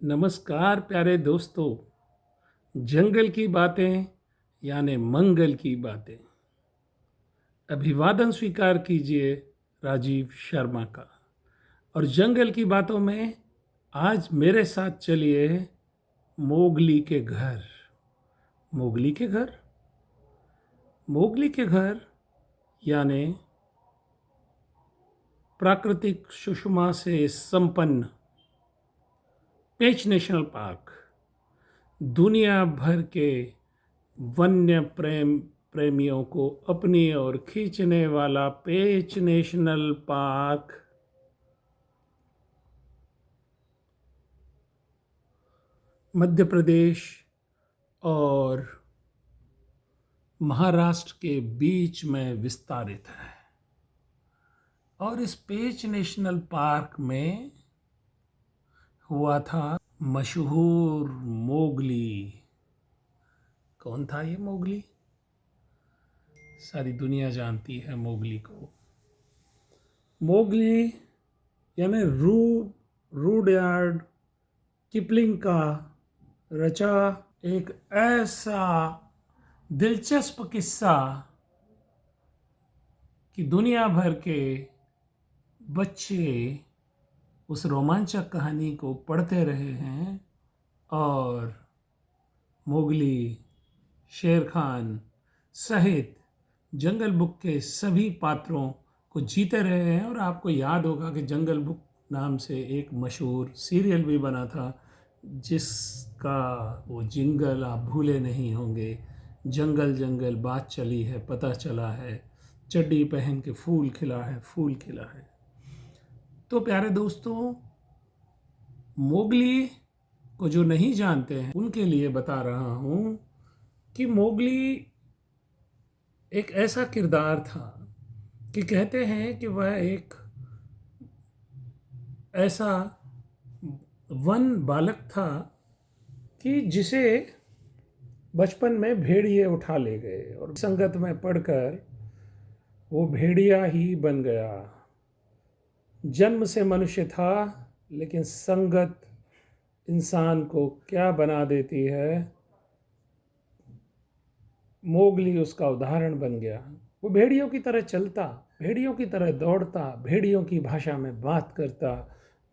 नमस्कार प्यारे दोस्तों। जंगल की बातें यानी मंगल की बातें। अभिवादन स्वीकार कीजिए राजीव शर्मा का। और जंगल की बातों में आज मेरे साथ चलिए मोगली के घर। मोगली के घर। मोगली के घर यानी प्राकृतिक सुषमा से संपन्न पेंच नेशनल पार्क दुनिया भर के वन्य प्रेमियों को अपनी ओर खींचने वाला पेंच नेशनल पार्क मध्य प्रदेश और महाराष्ट्र के बीच में विस्तारित है। और इस पेंच नेशनल पार्क में हुआ था मशहूर मोगली। कौन था ये मोगली? सारी दुनिया जानती है मोगली को। मोगली यानी रूडयार्ड किपलिंग का रचा एक ऐसा दिलचस्प किस्सा कि दुनिया भर के बच्चे उस रोमांचक कहानी को पढ़ते रहे हैं और मोगली, शेर खान सहित जंगल बुक के सभी पात्रों को जीते रहे हैं। और आपको याद होगा कि जंगल बुक नाम से एक मशहूर सीरियल भी बना था जिसका वो जिंगल आप भूले नहीं होंगे। जंगल जंगल बात चली है, पता चला है, चड्डी पहन के फूल खिला है, फूल खिला है। तो प्यारे दोस्तों, मोगली को जो नहीं जानते हैं उनके लिए बता रहा हूँ कि मोगली एक ऐसा किरदार था कि कहते हैं कि वह एक ऐसा वन बालक था कि जिसे बचपन में भेड़िए उठा ले गए और संगत में पढ़कर वो भेड़िया ही बन गया। जन्म से मनुष्य था लेकिन संगत इंसान को क्या बना देती है, मोगली उसका उदाहरण बन गया। वो भेड़ियों की तरह चलता, भेड़ियों की तरह दौड़ता, भेड़ियों की भाषा में बात करता,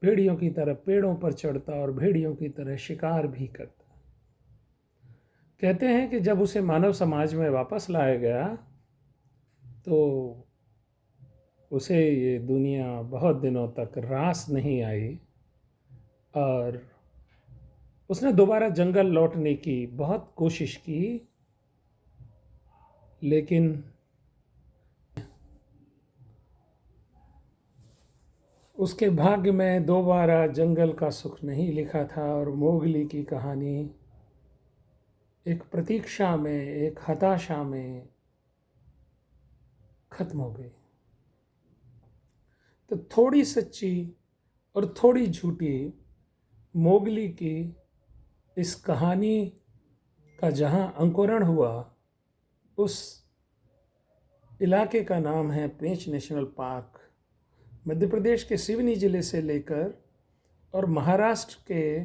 भेड़ियों की तरह पेड़ों पर चढ़ता और भेड़ियों की तरह शिकार भी करता। कहते हैं कि जब उसे मानव समाज में वापस लाया गया तो उसे ये दुनिया बहुत दिनों तक रास नहीं आई और उसने दोबारा जंगल लौटने की बहुत कोशिश की, लेकिन उसके भाग्य में दोबारा जंगल का सुख नहीं लिखा था और मोगली की कहानी एक प्रतीक्षा में, एक हताशा में खत्म हो गई। तो थोड़ी सच्ची और थोड़ी झूठी मोगली की इस कहानी का जहां अंकुरण हुआ उस इलाके का नाम है पेंच नेशनल पार्क। मध्य प्रदेश के सिवनी जिले से लेकर और महाराष्ट्र के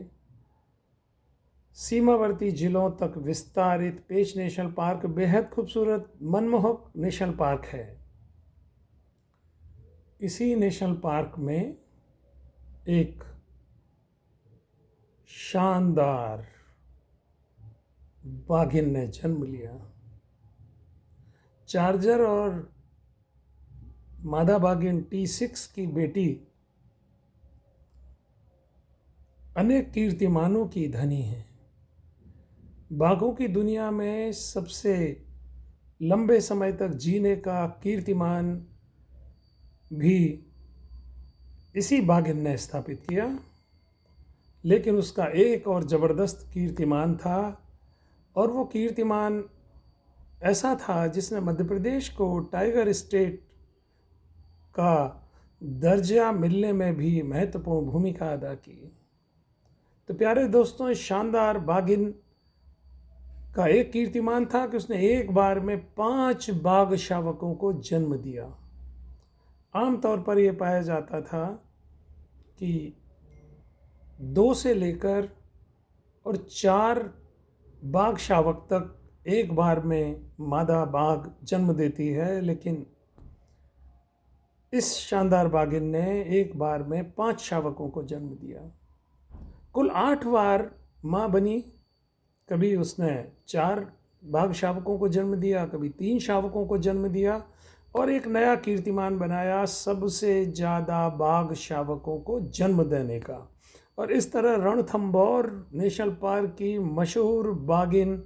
सीमावर्ती जिलों तक विस्तारित पेंच नेशनल पार्क बेहद खूबसूरत मनमोहक नेशनल पार्क है। इसी नेशनल पार्क में एक शानदार बाघिन ने जन्म लिया। चार्जर और मादा बाघिन T6 की बेटी अनेक कीर्तिमानों की धनी है। बाघों की दुनिया में सबसे लंबे समय तक जीने का कीर्तिमान भी इसी बाघिन ने स्थापित किया। लेकिन उसका एक और ज़बरदस्त कीर्तिमान था और वो कीर्तिमान ऐसा था जिसने मध्य प्रदेश को टाइगर स्टेट का दर्जा मिलने में भी महत्वपूर्ण भूमिका अदा की। तो प्यारे दोस्तों, इस शानदार बाघिन का एक कीर्तिमान था कि उसने एक बार में 5 बाघ शावकों को जन्म दिया। आमतौर पर यह पाया जाता था कि 2 से लेकर और 4 बाघ शावक तक एक बार में मादा बाघ जन्म देती है, लेकिन इस शानदार बाघिन ने एक बार में 5 शावकों को जन्म दिया। कुल 8 बार माँ बनी। कभी उसने 4 बाघ शावकों को जन्म दिया, कभी 3 शावकों को जन्म दिया और एक नया कीर्तिमान बनाया सबसे ज़्यादा बाघ शावकों को जन्म देने का। और इस तरह रणथंभौर नेशनल पार्क की मशहूर बाघिन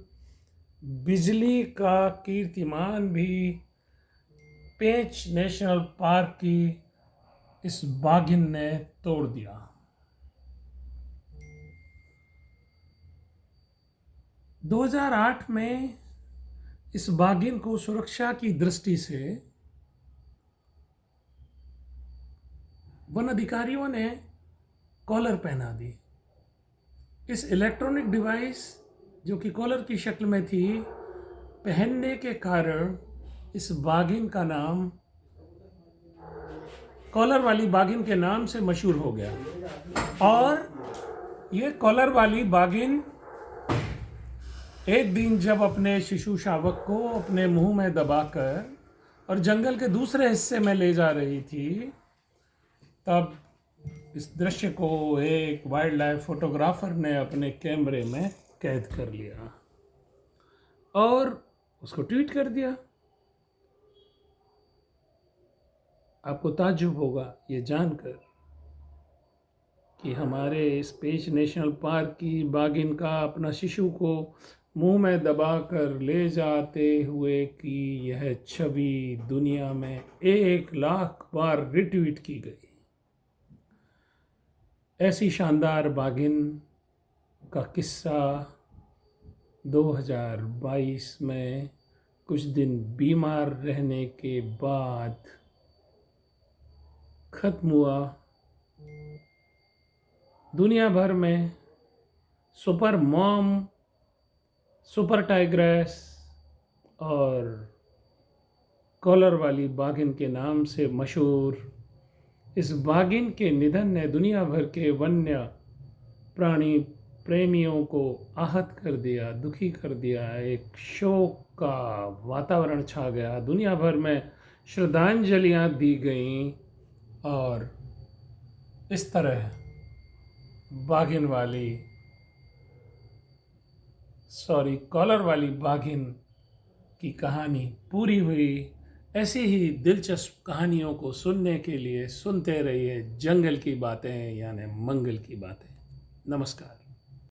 बिजली का कीर्तिमान भी पेंच नेशनल पार्क की इस बाघिन ने तोड़ दिया। - 2008 में इस बाघिन को सुरक्षा की दृष्टि से वन अधिकारियों ने कॉलर पहना दी। इस इलेक्ट्रॉनिक डिवाइस जो कि कॉलर की शक्ल में थी, पहनने के कारण इस बाघिन का नाम कॉलर वाली बाघिन के नाम से मशहूर हो गया। और ये कॉलर वाली बाघिन एक दिन जब अपने शिशु शावक को अपने मुंह में दबाकर और जंगल के दूसरे हिस्से में ले जा रही थी, तब इस दृश्य को एक वाइल्ड लाइफ फोटोग्राफर ने अपने कैमरे में कैद कर लिया और उसको ट्वीट कर दिया। आपको ताज्जुब होगा ये जानकर कि हमारे इस पेंच नेशनल पार्क की बाघिन का अपना शिशु को मुंह में दबाकर ले जाते हुए की यह छवि दुनिया में 1 लाख बार रिट्वीट की गई। ऐसी शानदार बाघिन का किस्सा 2022 में कुछ दिन बीमार रहने के बाद खत्म हुआ। दुनिया भर में सुपर मॉम, सुपर टाइग्रेस और कॉलर वाली बाघिन के नाम से मशहूर इस बाघिन के निधन ने दुनिया भर के वन्य प्राणी प्रेमियों को आहत कर दिया, दुखी कर दिया। एक शोक का वातावरण छा गया, दुनिया भर में श्रद्धांजलियां दी गईं और इस तरह कॉलर वाली बाघिन की कहानी पूरी हुई। ऐसी ही दिलचस्प कहानियों को सुनने के लिए सुनते रहिए जंगल की बातें यानी मंगल की बातें। नमस्कार।